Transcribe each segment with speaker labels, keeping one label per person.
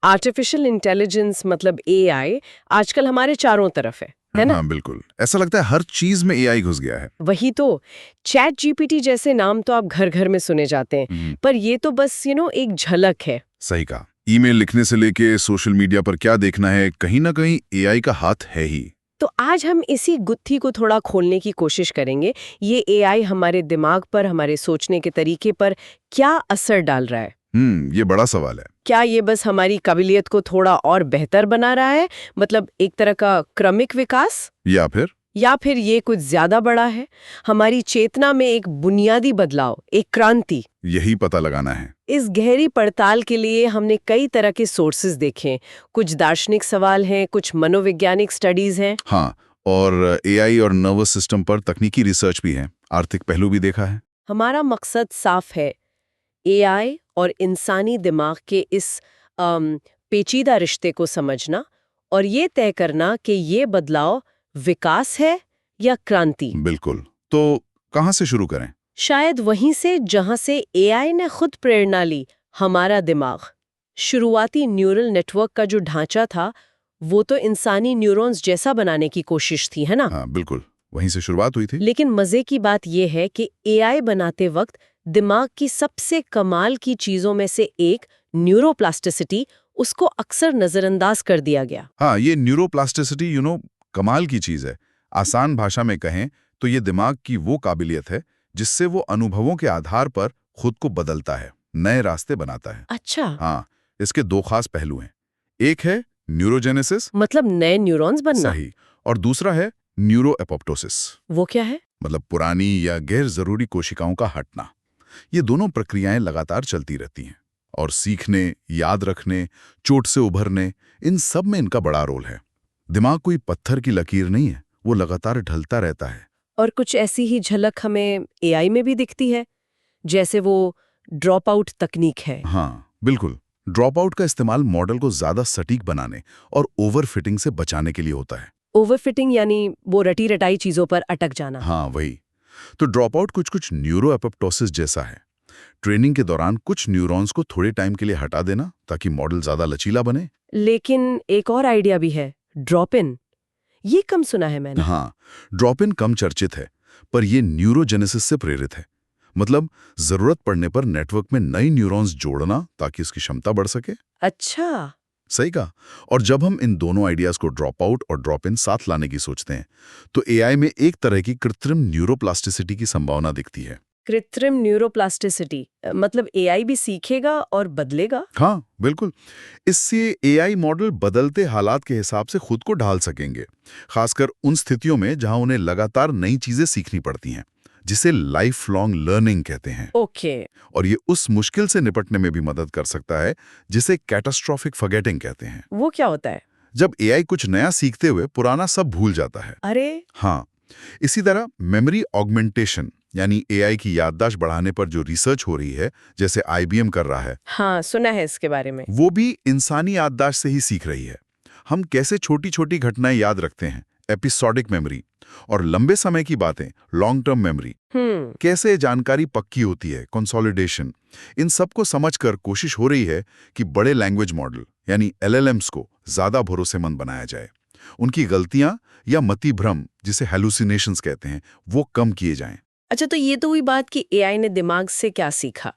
Speaker 1: Artificial intelligence मतलब AI आजकल हमारे चारों तरफ है ना?
Speaker 2: हाँ बिल्कुल, ऐसा लगता है हर चीज में एआई घुस गया है।
Speaker 1: वही तो। चैट जीपीटी जैसे नाम तो आप घर घर में सुने जाते हैं, पर ये तो बस एक झलक है।
Speaker 2: सही कहा। ईमेल लिखने से लेके सोशल मीडिया पर क्या देखना है, कहीं ना कहीं एआई का हाथ है ही।
Speaker 1: तो आज हम इसी गुत्थी को थोड़ा खोलने की कोशिश करेंगे। ये एआई हमारे दिमाग पर, हमारे सोचने के तरीके पर क्या असर डाल रहा है?
Speaker 2: ये बड़ा सवाल है।
Speaker 1: क्या ये बस हमारी काबिलियत को थोड़ा और बेहतर बना रहा है, मतलब एक तरह का क्रमिक विकास, या फिर ये कुछ ज्यादा बड़ा है, हमारी चेतना में एक बुनियादी बदलाव, एक क्रांति?
Speaker 2: यही पता लगाना है।
Speaker 1: इस गहरी पड़ताल के लिए हमने कई तरह के सोर्सेज देखे। कुछ दार्शनिक सवाल हैं, कुछ मनोवैज्ञानिक स्टडीज हैं।
Speaker 2: हाँ, और एआई और नर्वस सिस्टम पर तकनीकी रिसर्च भी है, आर्थिक पहलू भी देखा है।
Speaker 1: हमारा मकसद साफ है, एआई और इंसानी दिमाग के इस पेचीदा रिश्ते को समझना और ये तय करना कि ये बदलाव विकास है या क्रांति।
Speaker 2: बिल्कुल। तो कहाँ से शुरू करें?
Speaker 1: शायद वहीं से जहां से एआई ने खुद प्रेरणा ली, हमारा दिमाग। शुरुआती न्यूरल नेटवर्क का जो ढांचा था, वो तो इंसानी न्यूरॉन्स जैसा बनाने की कोशिश थी, है ना?
Speaker 2: हाँ बिल्कुल, वहीं से शुरुआत हुई थी।
Speaker 1: लेकिन मजे की बात यह है कि एआई बनाते वक्त दिमाग की सबसे कमाल की चीजों में से एक, न्यूरोप्लास्टिसिटी, उसको अक्सर नजरअंदाज कर दिया गया।
Speaker 2: हाँ, ये न्यूरोप्लास्टिसिटी कमाल की चीज है। आसान भाषा में कहें तो ये दिमाग की वो काबिलियत है जिससे वो अनुभवों के आधार पर खुद को बदलता है, नए रास्ते बनाता है।
Speaker 1: अच्छा।
Speaker 2: हाँ, इसके दो खास पहलू हैं। एक है न्यूरोजेनेसिस,
Speaker 1: मतलब नए न्यूरॉन्स बनना।
Speaker 2: सही, और दूसरा है न्यूरो एपोप्टोसिस,
Speaker 1: वो क्या है?
Speaker 2: मतलब पुरानी या गैर जरूरी कोशिकाओं का हटना। ये दोनों प्रक्रियाएं लगातार चलती रहती हैं और सीखने, याद रखने, चोट से उभरने, इन सब में इनका बड़ा रोल है। दिमाग कोई पत्थर की लकीर नहीं है, वो लगातार ढलता रहता है।
Speaker 1: और कुछ ऐसी ही झलक हमें एआई में भी दिखती है, जैसे वो ड्रॉप आउट तकनीक है।
Speaker 2: हाँ बिल्कुल, ड्रॉप आउट का इस्तेमाल मॉडल को ज्यादा सटीक बनाने और ओवरफिटिंग से बचाने के लिए होता है।
Speaker 1: ओवरफिटिंग यानी वो रटी रटाई चीजों पर अटक जाना।
Speaker 2: हाँ वही। तो ड्रॉप आउट कुछ न्यूरो एपोप्टोसिस जैसा है। ट्रेनिंग के दौरान कुछ न्यूरॉन्स को थोड़े टाइम के लिए हटा देना ताकि मॉडल ज्यादा लचीला बने।
Speaker 1: लेकिन एक और आइडिया भी है, ड्रॉप इन। ये कम सुना है मैंने।
Speaker 2: हाँ, ड्रॉप इन कम चर्चित है, पर यह न्यूरोजेनेसिस से प्रेरित है। मतलब जरूरत पड़ने पर नेटवर्क में नई न्यूरॉन्स जोड़ना ताकि उसकी क्षमता बढ़ सके।
Speaker 1: अच्छा।
Speaker 2: सही कहा। और जब हम इन दोनों आइडियाज को ड्रॉप आउट और ड्रॉप इन साथ लाने की सोचते हैं, तो एआई में एक तरह की कृत्रिम न्यूरोप्लास्टिसिटी की संभावना दिखती है।
Speaker 1: कृत्रिम न्यूरोप्लास्टिसिटी मतलब एआई भी सीखेगा और बदलेगा?
Speaker 2: हाँ बिल्कुल। इससे एआई मॉडल बदलते हालात के हिसाब से खुद को ढाल सकेंगे, खासकर उन स्थितियों में जहां उन्हें लगातार नई चीजें सीखनी पड़ती हैं, जिसे लाइफ लॉन्ग लर्निंग कहते हैं।
Speaker 1: ओके।
Speaker 2: और ये उस मुश्किल से निपटने में भी मदद कर सकता है जिसे कैटास्ट्रोफिक फॉरगेटिंग कहते हैं।
Speaker 1: वो क्या होता है?
Speaker 2: जब एआई कुछ नया सीखते हुए पुराना सब भूल जाता है।
Speaker 1: अरे।
Speaker 2: हाँ, इसी तरह मेमोरी ऑगमेंटेशन यानी एआई की याददाश्त बढ़ाने पर जो रिसर्च हो रही है, जैसे आईबीएम कर रहा है,
Speaker 1: हाँ सुना है इसके बारे में।
Speaker 2: वो भी इंसानी याददाश्त से ही सीख रही है। हम कैसे छोटी छोटी घटनाएं याद रखते हैं, एपिसोडिक मेमोरी, और लंबे समय की बातें, लॉन्ग टर्म मेमोरी, कैसे जानकारी पक्की होती है, कंसोलिडेशन, इन सब को समझकर कोशिश हो रही है कि बड़े लैंग्वेज मॉडल यानी एलएलएम्स को ज्यादा भरोसेमंद बनाया जाए। उनकी गलतियां या मति भ्रम, जिसे हेलुसिनेशंस कहते हैं, वो कम किए जाएं।
Speaker 1: अच्छा, तो ये तो हुई बात कि एआई ने दिमाग से क्या सीखा।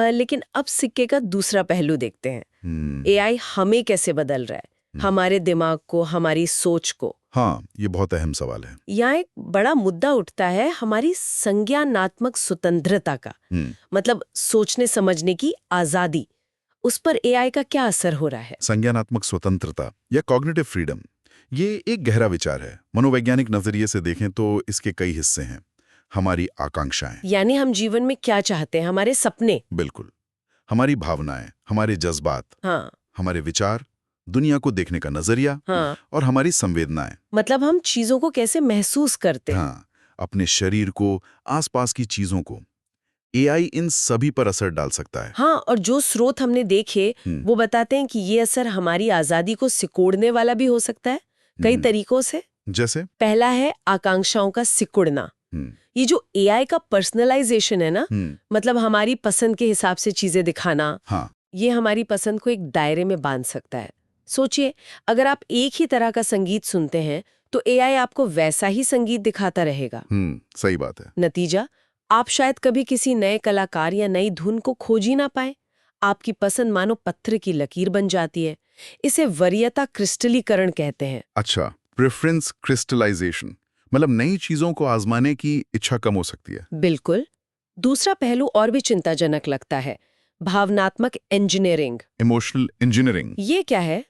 Speaker 1: लेकिन अब सिक्के का दूसरा पहलू देखते हैं। एआई हमें कैसे बदल रहा है, हमारे दिमाग को, हमारी सोच को।
Speaker 2: हाँ, ये बहुत अहम सवाल है।
Speaker 1: यहाँ एक बड़ा मुद्दा उठता है हमारी संज्ञानात्मक स्वतंत्रता का। मतलब सोचने समझने की आजादी, उस पर एआई का क्या असर हो रहा है?
Speaker 2: संज्ञानात्मक स्वतंत्रता या कॉग्निटिव फ्रीडम, ये एक गहरा विचार है। मनोवैज्ञानिक नजरिए से देखें तो इसके कई हिस्से हैं। हमारी आकांक्षाएं,
Speaker 1: यानी हम जीवन में क्या चाहते हैं, हमारे सपने।
Speaker 2: बिल्कुल। हमारी भावनाएं, हमारे जज्बात,
Speaker 1: हाँ।
Speaker 2: हमारे विचार, दुनिया को देखने का नजरिया,
Speaker 1: हाँ।
Speaker 2: और हमारी संवेदनाएं।
Speaker 1: मतलब हम चीजों को कैसे महसूस करते हैं।
Speaker 2: हाँ, अपने शरीर को, आसपास की चीजों को। एआई इन सभी पर असर डाल सकता है।
Speaker 1: हाँ, और जो स्रोत हमने देखे वो बताते हैं कि ये असर हमारी आजादी को सिकोड़ने वाला भी हो सकता है कई तरीकों से।
Speaker 2: जैसे
Speaker 1: पहला है आकांक्षाओं का सिकुड़ना। ये जो एआई का पर्सनलाइजेशन है ना, मतलब हमारी पसंद के हिसाब से चीजें दिखाना,
Speaker 2: हाँ,
Speaker 1: ये हमारी पसंद को एक दायरे में बांध सकता है। सोचिए, अगर आप एक ही तरह का संगीत सुनते हैं तो एआई आपको वैसा ही संगीत दिखाता रहेगा।
Speaker 2: सही बात है।
Speaker 1: नतीजा, आप शायद कभी किसी नए कलाकार या नई धुन को खोज ही ना पाए। आपकी पसंद मानो पत्थर की लकीर बन जाती है। इसे वरीयता क्रिस्टलीकरण कहते हैं।
Speaker 2: अच्छा, प्रेफरेंस क्रिस्टलाइजेशन, मतलब नई चीजों को आजमाने की इच्छा कम हो सकती है।
Speaker 1: बिल्कुल। दूसरा पहलू और भी चिंताजनक लगता है, भावनात्मक इंजीनियरिंग।
Speaker 2: Emotional engineering.
Speaker 1: ये क्या है?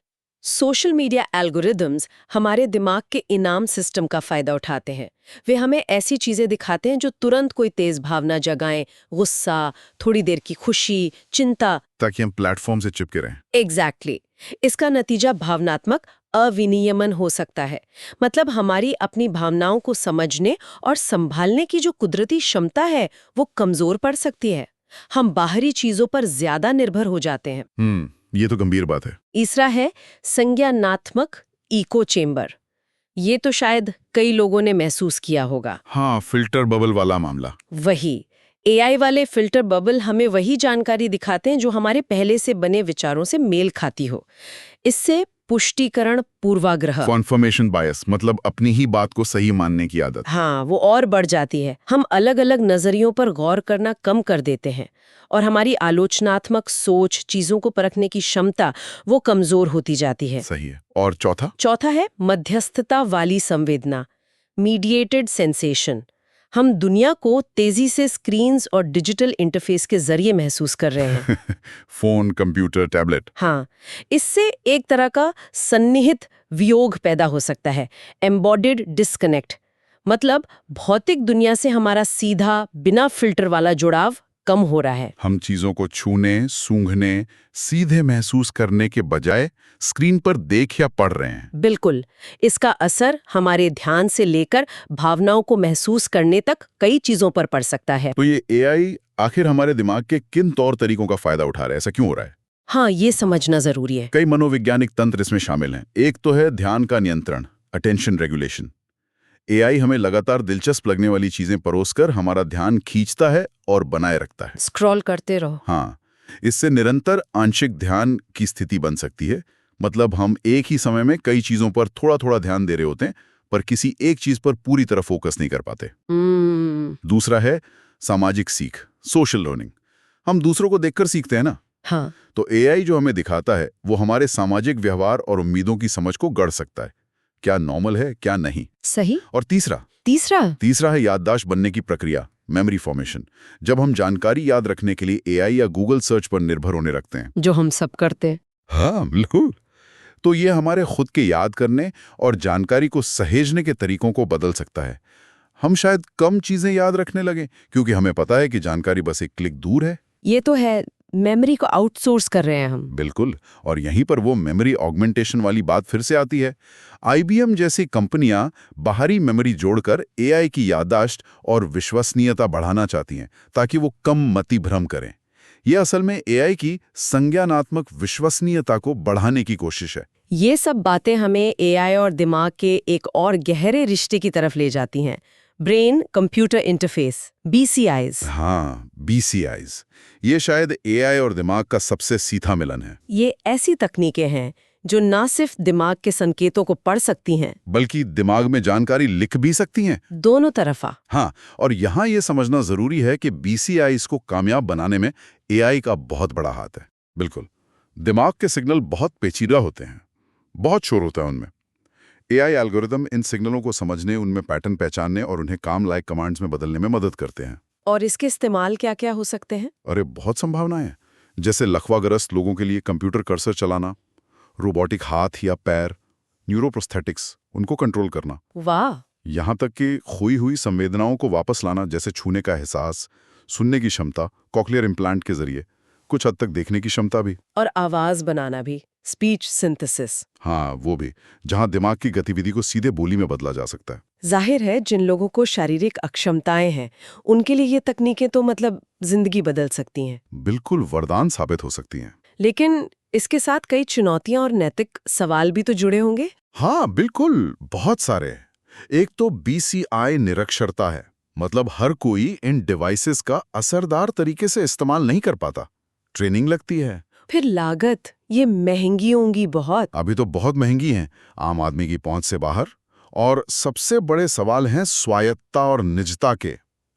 Speaker 1: सोशल मीडिया एल्गोरिदम्स हमारे दिमाग के इनाम सिस्टम का फायदा उठाते हैं। वे हमें ऐसी चीजें दिखाते हैं जो तुरंत कोई तेज भावना जगाएं, गुस्सा, थोड़ी देर की खुशी, चिंता,
Speaker 2: ताकि हम प्लेटफॉर्म से चिपके रहें।
Speaker 1: एग्जैक्टली। इसका नतीजा भावनात्मक अविनियमन हो सकता है। मतलब हमारी अपनी भावनाओं को समझने और संभालने की जो कुदरती क्षमता है वो कमजोर पड़ सकती है। हम बाहरी चीजों पर ज्यादा निर्भर हो जाते हैं।
Speaker 2: ये तो गंभीर बात है।
Speaker 1: तीसरा है संज्ञानात्मक इको चेम्बर। ये तो शायद कई लोगों ने महसूस किया होगा।
Speaker 2: हाँ, फिल्टर बबल वाला मामला।
Speaker 1: वही एआई वाले फिल्टर बबल हमें वही जानकारी दिखाते हैं जो हमारे पहले से बने विचारों से मेल खाती हो। इससे पुष्टिकरण पूर्वाग्रह,
Speaker 2: कॉन्फर्मेशन बायस, मतलब अपनी ही बात को सही मानने की आदत।
Speaker 1: हाँ, वो और बढ़ जाती है। हम अलग अलग नजरियों पर गौर करना कम कर देते हैं और हमारी आलोचनात्मक सोच, चीजों को परखने की क्षमता, वो कमजोर होती जाती है।
Speaker 2: सही है। और चौथा
Speaker 1: है मध्यस्थता वाली संवेदना, मीडिएटेड सेंसेशन। हम दुनिया को तेजी से स्क्रीन्स और डिजिटल इंटरफेस के जरिए महसूस कर रहे हैं।
Speaker 2: Phone, computer, tablet.
Speaker 1: हाँ, इससे एक तरह का सन्निहित वियोग पैदा हो सकता है, एम्बॉडिड डिस्कनेक्ट। मतलब भौतिक दुनिया से हमारा सीधा, बिना फिल्टर वाला जुड़ाव कम हो रहा है।
Speaker 2: हम चीजों को छूने, सूंघने, सीधे महसूस करने के बजाय स्क्रीन पर देख या पढ़ रहे हैं।
Speaker 1: बिल्कुल। इसका असर हमारे ध्यान से लेकर भावनाओं को महसूस करने तक कई चीजों पर पड़ सकता है।
Speaker 2: तो ये एआई आखिर हमारे दिमाग के किन तौर तरीकों का फायदा उठा रहा है? ऐसा क्यों हो रहा है?
Speaker 1: हाँ, ये समझना जरूरी है।
Speaker 2: कई मनोवैज्ञानिक तंत्र इसमें शामिल हैं। एक तो है ध्यान का नियंत्रण, अटेंशन रेगुलेशन। एआई हमें लगातार दिलचस्प लगने वाली चीजें परोसकर हमारा ध्यान खींचता है और बनाए रखता है।
Speaker 1: स्क्रॉल करते रहो।
Speaker 2: हाँ, इससे निरंतर आंशिक ध्यान की स्थिति बन सकती है। मतलब हम एक ही समय में कई चीजों पर थोड़ा थोड़ा ध्यान दे रहे होते हैं, पर किसी एक चीज पर पूरी तरह फोकस नहीं कर पाते। दूसरा है सामाजिक सीख, सोशल लर्निंग। हम दूसरों को देखकर सीखते हैं ना।
Speaker 1: हाँ।
Speaker 2: तो एआई जो हमें दिखाता है वो हमारे सामाजिक व्यवहार और उम्मीदों की समझ को गढ़ सकता है, क्या नॉर्मल है क्या नहीं।
Speaker 1: सही।
Speaker 2: और तीसरा है याददाश्त बनने की प्रक्रिया, मेमोरी फॉर्मेशन। जब हम जानकारी याद रखने के लिए एआई या गूगल सर्च पर निर्भर होने लगते हैं,
Speaker 1: जो हम सब करते हैं।
Speaker 2: हाँ बिल्कुल, तो ये हमारे खुद के याद करने और जानकारी को सहेजने के तरीकों को बदल सकता है। हम शायद कम चीजें याद रखने लगे क्योंकि हमें पता है कि जानकारी बस एक क्लिक दूर है।
Speaker 1: ये तो है, मेमोरी को आउटसोर्स कर रहे हैं हम।
Speaker 2: बिल्कुल, और यहीं पर वो मेमोरी ऑगमेंटेशन वाली बात फिर से आती है। आईबीएम जैसी कंपनियां बाहरी मेमोरी जोड़कर एआई की याददाश्त और विश्वसनीयता बढ़ाना चाहती हैं ताकि वो कम मति भ्रम करें। ये असल में एआई की संज्ञानात्मक विश्वसनीयता को बढ़ाने की कोशिश है।
Speaker 1: ये सब बातें हमें एआई और दिमाग के एक और गहरे रिश्ते की तरफ ले जाती हैं, ब्रेन कंप्यूटर इंटरफेस, बीसीआईज।
Speaker 2: हाँ, बीसीआईज। ये शायद एआई और दिमाग का सबसे सीधा मिलन है।
Speaker 1: ये ऐसी तकनीकें हैं जो न सिर्फ दिमाग के संकेतों को पढ़ सकती हैं,
Speaker 2: बल्कि दिमाग में जानकारी लिख भी सकती हैं।
Speaker 1: दोनों तरफा।
Speaker 2: हाँ, और यहाँ ये समझना जरूरी है कि बीसीआईज को कामयाब बनाने में एआई का बहुत बड़ा हाथ है। बिल्कुल, दिमाग के सिग्नल बहुत पेचीदा होते हैं, बहुत शोर होता है उनमें। एआई एल्गोरिदम इन सिग्नलों को समझने, उनमें पैटर्न पहचानने और उन्हें काम लायक कमांड्स में बदलने में मदद करते हैं।
Speaker 1: और इसके इस्तेमाल क्या-क्या हो सकते हैं?
Speaker 2: अरे बहुत संभावनाएं हैं, जैसे लकवाग्रस्त लोगों के लिए कंप्यूटर कर्सर चलाना, रोबोटिक हाथ या पैर, न्यूरोप्रोस्थेटिक्स, उनको कंट्रोल करना।
Speaker 1: वाह!
Speaker 2: यहाँ तक कि खोई हुई संवेदनाओं को वापस लाना, जैसे छूने का एहसास, सुनने की क्षमता, कॉक्लियर इम्प्लांट के जरिए, कुछ हद तक देखने की क्षमता भी।
Speaker 1: और आवाज बनाना भी, स्पीच सिंथेसिस।
Speaker 2: हाँ, वो भी, जहाँ दिमाग की गतिविधि को सीधे बोली में बदला जा सकता है।
Speaker 1: जाहिर है, जिन लोगों को शारीरिक अक्षमताएं हैं, उनके लिए ये तकनीकें तो मतलब जिंदगी बदल सकती हैं।
Speaker 2: बिल्कुल वरदान साबित हो सकती हैं।
Speaker 1: लेकिन इसके साथ कई चुनौतियां और नैतिक सवाल भी तो जुड़े होंगे।
Speaker 2: हाँ बिल्कुल, बहुत सारे। एक तो बीसीआई निरक्षरता है, मतलब हर कोई इन डिवाइसेस का असरदार तरीके से इस्तेमाल नहीं कर पाता। ट्रेनिंग लगती है,
Speaker 1: फिर लागत, ये महंगी होंगी बहुत।
Speaker 2: अभी तो बहुत महंगी हैं, आम आदमी की पहुंच से बाहर। और सबसे बड़े सवाल हैं स्वायत्तता और निजता के,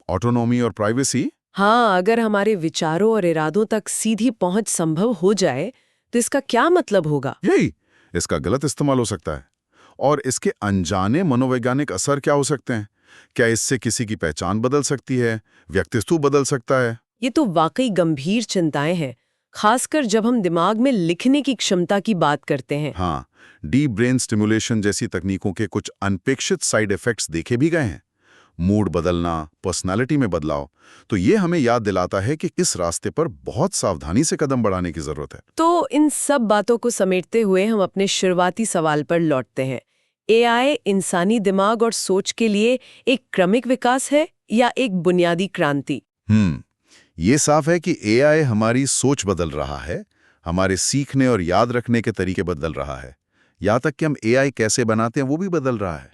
Speaker 2: ऑटोनॉमी और प्राइवेसी।
Speaker 1: हाँ, अगर हमारे विचारों और इरादों तक सीधी पहुंच संभव हो जाए तो इसका क्या मतलब होगा?
Speaker 2: यही, इसका गलत इस्तेमाल हो सकता है। और इसके अनजाने मनोवैज्ञानिक असर क्या हो सकते हैं? क्या इससे किसी की पहचान बदल सकती है, व्यक्तित्व बदल सकता है?
Speaker 1: ये तो वाकई गंभीर चिंताएं हैं, खासकर जब हम दिमाग में लिखने की क्षमता की बात करते हैं।
Speaker 2: हाँ, डीप ब्रेन स्टिमुलेशन जैसी तकनीकों के कुछ अनपेक्षित साइड इफेक्ट्स देखे भी गए हैं। मूड बदलना, पर्सनालिटी में बदलाव। तो ये हमें याद दिलाता है कि इस रास्ते पर बहुत सावधानी से कदम बढ़ाने की जरूरत है।
Speaker 1: तो इन सब बातों को समेटते हुए हम अपने शुरुआती सवाल पर लौटते हैं। एआई इंसानी दिमाग और सोच के लिए एक क्रमिक विकास है या एक बुनियादी क्रांति?
Speaker 2: ये साफ है कि एआई हमारी सोच बदल रहा है, हमारे सीखने और याद रखने के तरीके बदल रहा है, यहाँ तक कि हम एआई कैसे बनाते हैं वो भी बदल रहा है।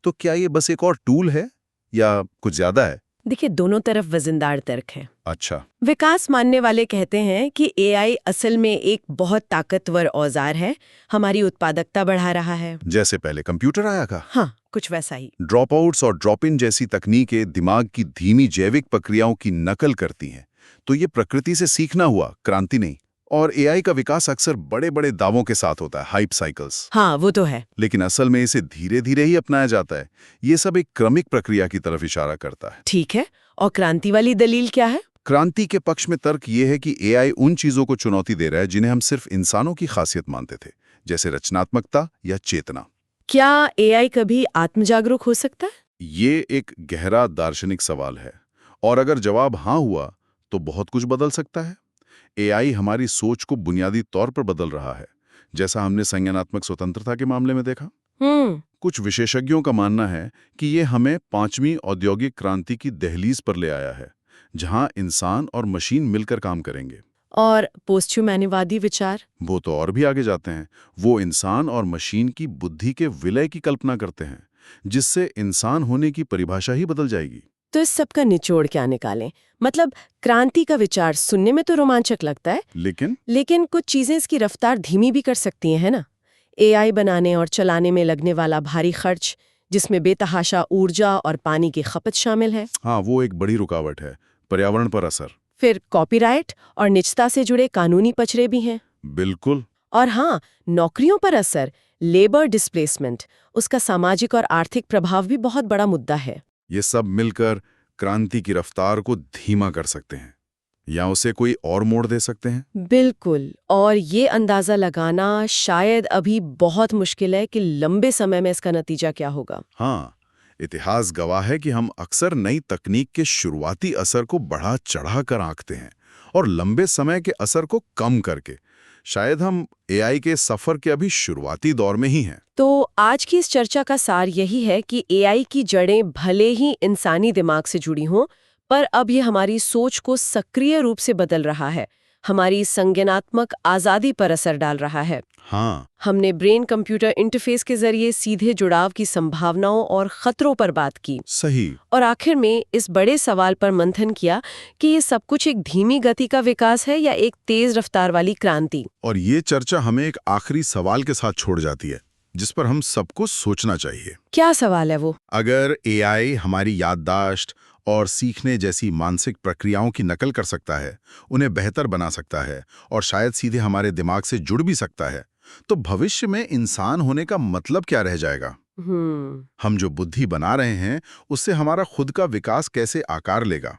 Speaker 2: तो क्या ये बस एक और टूल है या कुछ ज्यादा है?
Speaker 1: देखिए, दोनों तरफ वजनदार तर्क है।
Speaker 2: अच्छा।
Speaker 1: विकास मानने वाले कहते हैं कि एआई असल में एक बहुत ताकतवर औजार है, हमारी उत्पादकता बढ़ा रहा है।
Speaker 2: जैसे पहले कंप्यूटर आया था।
Speaker 1: हाँ, कुछ वैसा ही।
Speaker 2: ड्रॉप आउट्स और ड्रॉप इन जैसी तकनीकें दिमाग की धीमी जैविक प्रक्रियाओं की नकल करती हैं। तो ये प्रकृति से सीखना हुआ, क्रांति नहीं। और एआई का विकास अक्सर बड़े बड़े दावों के साथ होता है, हाइप साइकिल्स।
Speaker 1: हाँ, वो तो है।
Speaker 2: लेकिन असल में इसे धीरे धीरे ही अपनाया जाता है। ये सब एक क्रमिक प्रक्रिया की तरफ इशारा करता है।
Speaker 1: ठीक है, और क्रांति वाली दलील क्या है?
Speaker 2: क्रांति के पक्ष में तर्क ये है कि एआई उन चीजों को चुनौती दे रहा है जिन्हें हम सिर्फ इंसानों की खासियत मानते थे, जैसे रचनात्मकता या चेतना।
Speaker 1: क्या एआई कभी आत्मजागरूक हो सकता है?
Speaker 2: ये एक गहरा दार्शनिक सवाल है, और अगर जवाब हाँ हुआ तो बहुत कुछ बदल सकता है। एआई हमारी सोच को बुनियादी तौर पर बदल रहा है, जैसा हमने संज्ञानात्मक स्वतंत्रता के मामले में देखा। कुछ विशेषज्ञों का मानना है कि ये हमें 5वीं औद्योगिक क्रांति की दहलीज पर ले आया है, जहां इंसान और मशीन मिलकर काम करेंगे।
Speaker 1: और पोस्टह्यूमैनिवादी विचार?
Speaker 2: वो तो और भी आगे जाते हैं। वो इंसान और मशीन की बुद्धि के विलय की कल्पना करते हैं, जिससे इंसान होने की परिभाषा ही बदल जाएगी।
Speaker 1: तो इस सब का निचोड़ क्या निकालें? मतलब क्रांति का विचार सुनने में तो रोमांचक लगता है, लेकिन कुछ चीजें इसकी रफ्तार धीमी भी कर सकती हैं, है ना? एआई बनाने और चलाने में लगने वाला भारी खर्च, जिसमें बेतहाशा ऊर्जा और पानी की खपत शामिल है।
Speaker 2: हाँ, वो एक बड़ी रुकावट है। पर्यावरण पर असर।
Speaker 1: फिर कॉपीराइट और निजता से जुड़े कानूनी पचड़े भी हैं।
Speaker 2: बिल्कुल।
Speaker 1: और हाँ, नौकरियों पर असर, लेबर डिस्प्लेसमेंट, उसका सामाजिक और आर्थिक प्रभाव भी बहुत बड़ा मुद्दा है।
Speaker 2: ये सब मिलकर क्रांति की रफ्तार को धीमा कर सकते हैं, या उसे कोई और मोड़ दे सकते हैं।
Speaker 1: बिल्कुल, और ये अंदाजा लगाना शायद अभी बहुत मुश्किल है कि लंबे समय में इसका नतीजा क्या होगा।
Speaker 2: हाँ, इतिहास गवाह है कि हम अक्सर नई तकनीक के शुरुआती असर को बढ़ा चढ़ा कर आंकते हैं, और लंबे समय के असर को कम करके। शायद हम एआई के सफर के अभी शुरुआती दौर में ही हैं।
Speaker 1: तो आज की इस चर्चा का सार यही है कि एआई की जड़ें भले ही इंसानी दिमाग से जुड़ी हों, पर अब ये हमारी सोच को सक्रिय रूप से बदल रहा है, हमारी संज्ञानात्मक आज़ादी पर असर डाल रहा है।
Speaker 2: हाँ,
Speaker 1: हमने ब्रेन कंप्यूटर इंटरफेस के जरिए सीधे जुड़ाव की संभावनाओं और खतरों पर बात की।
Speaker 2: सही।
Speaker 1: और आखिर में इस बड़े सवाल पर मंथन किया कि ये सब कुछ एक धीमी गति का विकास है या एक तेज रफ्तार वाली क्रांति।
Speaker 2: और ये चर्चा हमें एक आखिरी सवाल के साथ छोड़ जाती है, जिस पर हम सबको सोचना चाहिए।
Speaker 1: क्या सवाल है वो?
Speaker 2: अगर एआई हमारी याददाश्त और सीखने जैसी मानसिक प्रक्रियाओं की नकल कर सकता है, उन्हें बेहतर बना सकता है और शायद सीधे हमारे दिमाग से जुड़ भी सकता है, तो भविष्य में इंसान होने का मतलब क्या रह जाएगा? हम जो बुद्धि बना रहे हैं, उससे हमारा खुद का विकास कैसे आकार लेगा?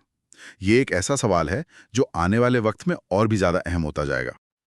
Speaker 2: ये एक ऐसा सवाल है जो आने वाले वक्त में और भी ज्यादा अहम होता जाएगा।